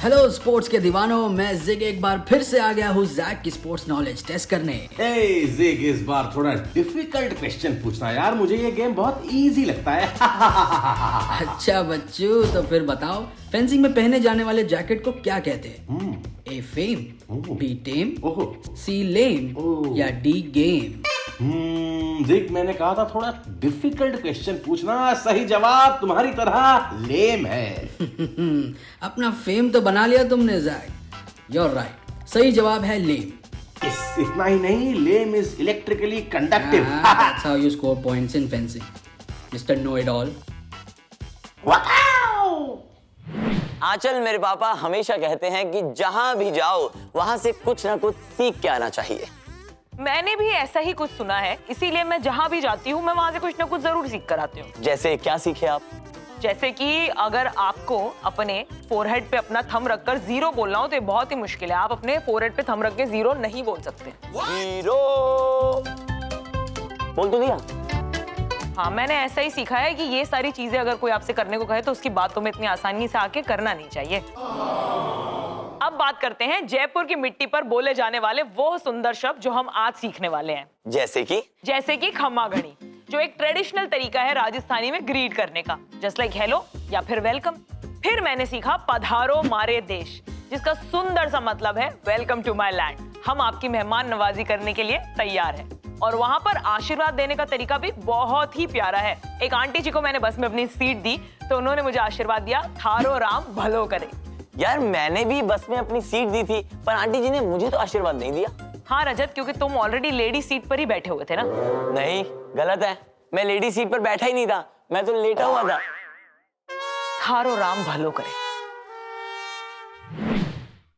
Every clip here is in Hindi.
हेलो स्पोर्ट्स के दीवानों, मैं जिग एक बार फिर से आ गया हूँ जैक की स्पोर्ट्स नॉलेज टेस्ट करने। हे जिग, इस बार थोड़ा डिफिकल्ट क्वेश्चन पूछना यार, मुझे ये गेम बहुत इजी लगता है। अच्छा बच्चू, तो फिर बताओ फेंसिंग में पहने जाने वाले जैकेट को क्या कहते हैं? ए फेम, बी टेम, सी लेम या डी गेम? जिग, मैंने कहा था थोड़ा डिफिकल्ट क्वेश्चन पूछना। सही जवाब तुम्हारी तरह लेम है। अपना फेम तो बना लिया तुमने जैक। You're right, सही जवाब है लेम। इतना ही नहीं, lame is electrically conductive. That's how you score points in fencing, Mr. Know It All. आंचल, मेरे पापा हमेशा कहते हैं कि जहां भी जाओ वहां से कुछ ना कुछ सीख के आना चाहिए। मैंने भी ऐसा ही कुछ सुना है, इसीलिए मैं जहां भी जाती हूँ मैं वहां से कुछ ना कुछ जरूर सीख कर आती हूँ। जैसे क्या सीखे आप? जैसे कि अगर आपको अपने फोरहेड पे अपना थंब रखकर जीरो बोलना हो तो ये बहुत ही मुश्किल है। आप अपने फोरहेड पे थंब रख के जीरो नहीं बोल सकते। जीरो बोल तो दिया। हाँ, मैंने ऐसा ही सीखा है कि ये सारी चीजें अगर कोई आपसे करने को कहे तो उसकी बात तुम्हें इतनी आसानी से आके करना नहीं चाहिए। अब बात करते हैं जयपुर की मिट्टी पर बोले जाने वाले वो सुंदर शब्द जो हम आज सीखने वाले हैं। जैसे कि खम्मा घड़ी, जो एक ट्रेडिशनल तरीका है राजस्थानी में ग्रीट करने का, जस्ट लाइक हेलो या फिर वेलकम। फिर मैंने सीखा पधारो मारे देश, जिसका सुंदर सा मतलब है वेलकम टू माय लैंड। हम आपकी मेहमान नवाजी करने के लिए तैयार हैं। और वहां पर आशीर्वाद देने का तरीका भी बहुत ही प्यारा है। एक आंटी जी को मैंने बस में अपनी सीट दी तो उन्होंने मुझे आशीर्वाद दिया, थारो राम भलो करे। यार, मैंने भी बस में अपनी सीट दी थी, पर आंटी जी ने मुझे तो आशीर्वाद नहीं दिया। हाँ रजत, क्योंकि तुम ऑलरेडी लेडी सीट पर ही बैठे हुए थे ना। नहीं, गलत है। मैं लेडी सीट पर बैठा ही नहीं था, मैं तो लेटा हुआ था। थारो राम भलो करे।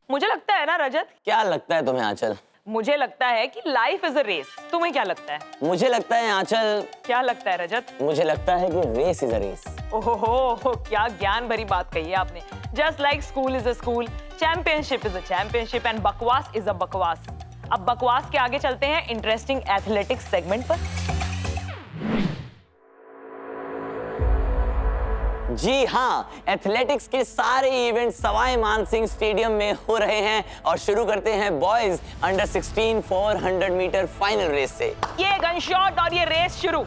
मुझे लगता है ना रजत। क्या लगता है तुम्हें आंचल? मुझे लगता है कि लाइफ इज अ रेस। तुम्हें क्या लगता है? मुझे लगता है आंचल। क्या लगता है रजत? मुझे लगता है कि रेस इज अ रेस। ओहो, क्या ज्ञान भरी बात कही है आपने। Just like school is a school, championship is a championship and बकवास इज अ बकवास। अब बकवास के आगे चलते हैं इंटरेस्टिंग एथलेटिक्स सेगमेंट पर। जी हाँ, एथलेटिक्स के सारे इवेंट सवाई मानसिंह स्टेडियम में हो रहे हैं और शुरू करते हैं boys under 16 400 meter final race से। ये गन शॉट और ये रेस शुरू।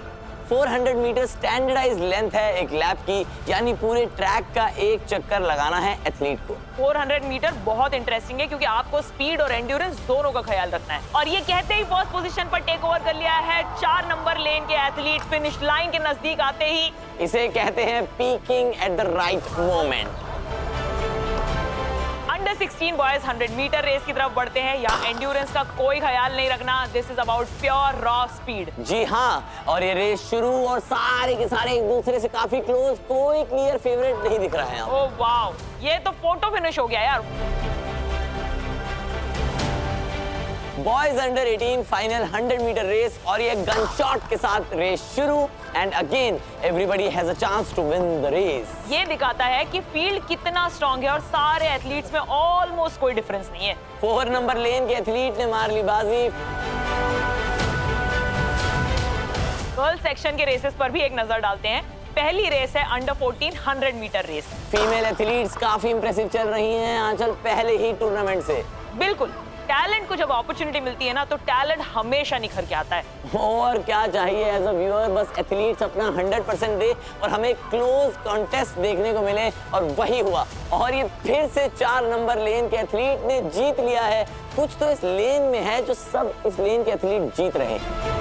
400 मीटर स्टैंडर्डाइज्ड लेंथ है एक लैप की, यानी पूरे ट्रैक का एक चक्कर लगाना है एथलीट को। 400 मीटर बहुत इंटरेस्टिंग है क्योंकि आपको स्पीड और एंड्योरेंस दोनों का ख्याल रखना है। और ये कहते ही फर्स्ट पोजीशन पर टेक ओवर कर लिया है 4 नंबर लेन के एथलीट। फिनिश लाइन के नजदीक आते ही इसे कहते हैं peaking at the right moment. Under 16 boys 100 meter race की तरफ बढ़ते हैं। यहाँ एंड्योरेंस का कोई ख्याल नहीं रखना। This is about pure raw speed. जी हाँ, और ये रेस शुरू और सारे के सारे एक दूसरे से काफी क्लोज, कोई क्लियर फेवरेट नहीं दिख रहा है। ओह वाओ, ये तो फोटो फिनिश हो गया यार। Boys under 18 final 100 meter race और ये गन शॉट के साथ रेस शुरू and again everybody has a chance to win the race. ये दिखाता है कि फील्ड कितना स्ट्रांग है और सारे एथलीट्स में ऑलमोस्ट कोई डिफरेंस नहीं है। 4 नंबर लेन के एथलीट ने मार ली बाजी। गर्ल सेक्शन के रेसेस पर भी एक नजर डालते हैं। पहली रेस है under 14 100 meter race. Female athletes काफी इंप्रेसिव चल रही हैं आंचल पहले ही टूर्नामेंट से। बिल्कुल, टैलेंट को जब अपॉर्चुनिटी मिलती है ना तो टैलेंट हमेशा निखर के आता है। और क्या चाहिए एज अ व्यूअर, बस एथलीट्स अपना 100% दे और हमें क्लोज कॉन्टेस्ट देखने को मिले, और वही हुआ। और ये फिर से 4 नंबर लेन के एथलीट ने जीत लिया है। कुछ तो इस लेन में है जो सब इस लेन के एथलीट जीत रहे हैं।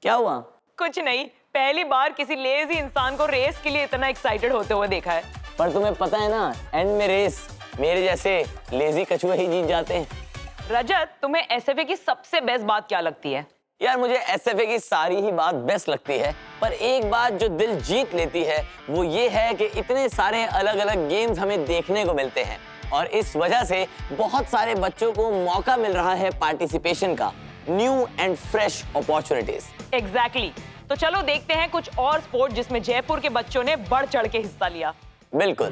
क्या हुआ? कुछ नहीं, पहली बार किसी लेजी इंसान को रेस के लिए इतना एक्साइटेड होते हुए देखा है। पर तुम्हें पता है ना, एंड में रेस मेरे जैसे लेजी कछुए ही जीत जाते हैं। रजत, तुम्हें एसएफए की सबसे बेस्ट बात क्या लगती है? यार, मुझे एसएफए की सारी ही बात बेस्ट लगती है, पर एक बात जो दिल जीत लेती है वो ये है कि इतने सारे अलग अलग गेम्स हमें देखने को मिलते हैं और इस वजह से बहुत सारे बच्चों को मौका मिल रहा है पार्टिसिपेशन का, new and fresh opportunities. Exactly. तो चलो देखते हैं कुछ और स्पोर्ट जिसमें जयपुर के बच्चों ने बढ़ चढ़ के हिस्सा लिया। बिल्कुल।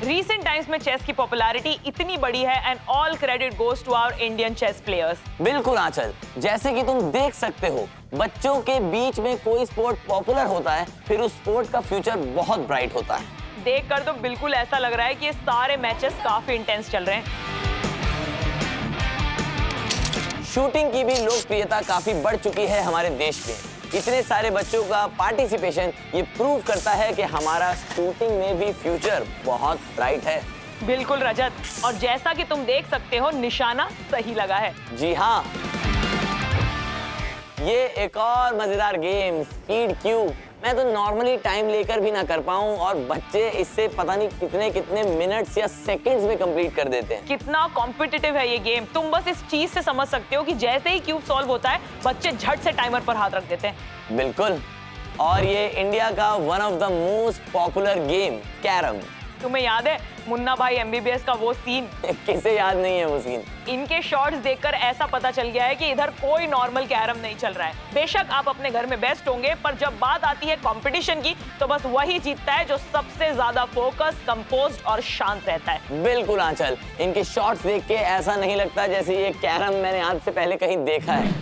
रीसेंट टाइम्स इसमें चेस की पॉपुलैरिटी इतनी बड़ी है and all credit goes to our Indian chess players. बिल्कुल आंचल, जैसे कि तुम देख सकते हो बच्चों के बीच में कोई स्पोर्ट पॉपुलर होता है फिर उस स्पोर्ट का फ्यूचर बहुत ब्राइट होता है। देखकर तो बिल्कुल ऐसा लग रहा है कि ये सारे मैचेस काफी इंटेंस चल रहे हैं। शूटिंग की भी लोकप्रियता काफी बढ़ चुकी है हमारे देश में। इतने सारे बच्चों का पार्टिसिपेशन ये प्रूव करता है कि हमारा शूटिंग में भी फ्यूचर बहुत ब्राइट है। बिल्कुल रजत, और जैसा कि तुम देख सकते हो निशाना सही लगा है। जी हाँ, ये एक और मजेदार गेम स्पीड क्यूब, मैं तो नॉर्मली टाइम लेकर भी ना कर पाऊं और बच्चे इससे पता नहीं कितने कितने मिनट्स या सेकंड्स में कंप्लीट कर देते हैं। कितना कॉम्पिटिटिव है ये गेम। तुम बस इस चीज से समझ सकते हो कि जैसे ही क्यूब सॉल्व होता है बच्चे झट से टाइमर पर हाथ रख देते हैं। बिल्कुल, और ये इंडिया का one of the most popular game carrom. तुम्हें याद है मुन्ना भाई एमबीबीएस का वो सीन? किसे याद नहीं है वो सीन। इनके शॉट्स देखकर ऐसा पता चल गया है कि इधर कोई नॉर्मल कैरम नहीं चल रहा है। बेशक आप अपने घर में बेस्ट होंगे, पर जब बात आती है कंपटीशन की तो बस वही जीतता है जो सबसे ज्यादा फोकस, कंपोज्ड और शांत रहता है। बिल्कुल आंचल, इनके शॉट्स देख के ऐसा नहीं लगता जैसे ये कैरम मैंने आज से पहले कहीं देखा है।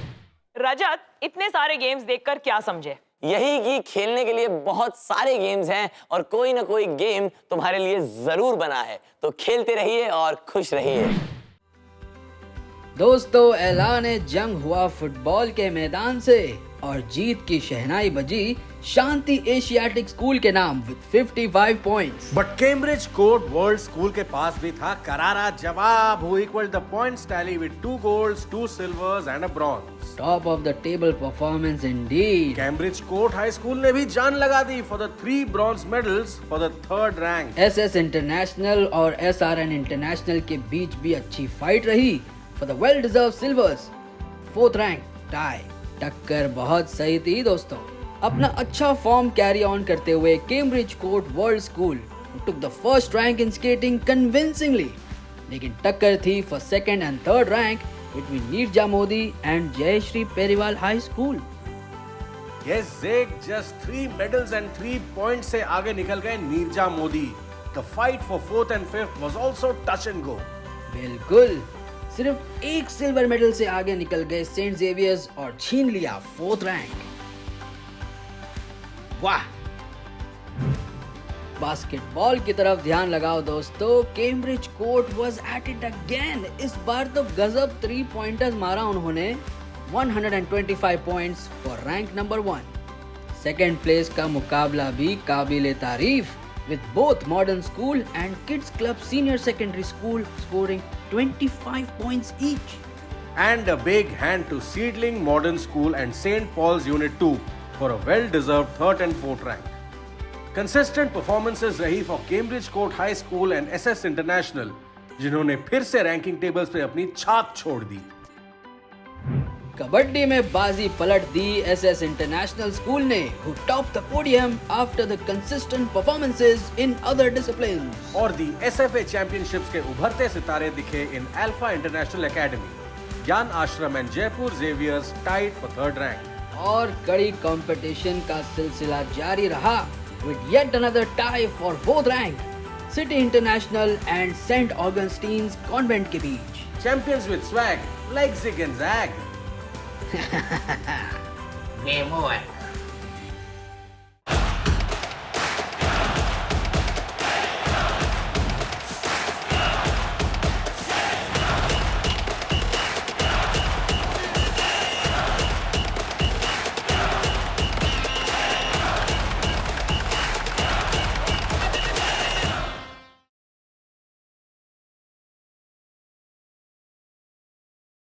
रजत, इतने सारे गेम्स देखकर क्या समझे? यही कि खेलने के लिए बहुत सारे गेम्स हैं और कोई ना कोई गेम तुम्हारे लिए जरूर बना है, तो खेलते रहिए और खुश रहिए। दोस्तों, ऐलान जंग हुआ फुटबॉल के मैदान से और जीत की शहनाई बजी शांति एशियाटिक स्कूल के नाम with 55 points. But Cambridge court world school के पास भी था करारा जवाब, who equaled the points tally with 2 golds, 2 silvers and a bronze. Top of the table performance indeed. Cambridge court high school ने भी जान लगा दी for the 3 bronze medals for the 3rd rank. SS international और SRN इंटरनेशनल के बीच भी अच्छी फाइट रही for the well deserved silvers. 4th rank tie. टक्कर बहुत सही थी दोस्तों। अपना अच्छा फॉर्म कैरी ऑन करते हुए Cambridge court world school took the first rank in skating convincingly, लेकिन टक्कर थी for 2nd and 3rd rank between Neerja Modi and Jayshree Periwal high school. Yes, Zek, just 3 medals and 3 points से आगे निकल गए Neerja Modi. The fight for 4th and 5th was also touch and go. बिल्कुल, सिर्फ एक सिल्वर मेडल से आगे निकल गए सेंट जेवियर्स और छीन लिया 4th रैंक। वाह! बास्केटबॉल की तरफ ध्यान लगाओ दोस्तों। Cambridge court was at it again. इस बार तो गजब 3 पॉइंटर्स मारा उन्होंने। 125 points for rank number 1। Second place का मुकाबला भी काबिले तारीफ, with both modern school and kids club senior secondary school scoring 25 points each. And a big hand to Seedling Modern School and St. Paul's Unit 2 for a well-deserved 3rd and 4th rank. Consistent performances रही for Cambridge Court High School and SS International, जिन्होंने फिर से रैंकिंग टेबल्स पे अपनी छाप छोड़ दी। कबड्डी में बाजी पलट दी SS इंटरनेशनल स्कूल ने, who topped the podium after the consistent performances in other disciplines. और दी SFA चैंपियनशिप्स के उभरते सितारे दिखे इन alpha international academy, Gyan Ashram and Jaipur Xaviers tied for 3rd rank. और कड़ी कंपटीशन का सिलसिला जारी रहा with yet another tie for 4th rank, city international and saint Augustine's convent के बीच। Champions with swag like Zig and Zag. Memor,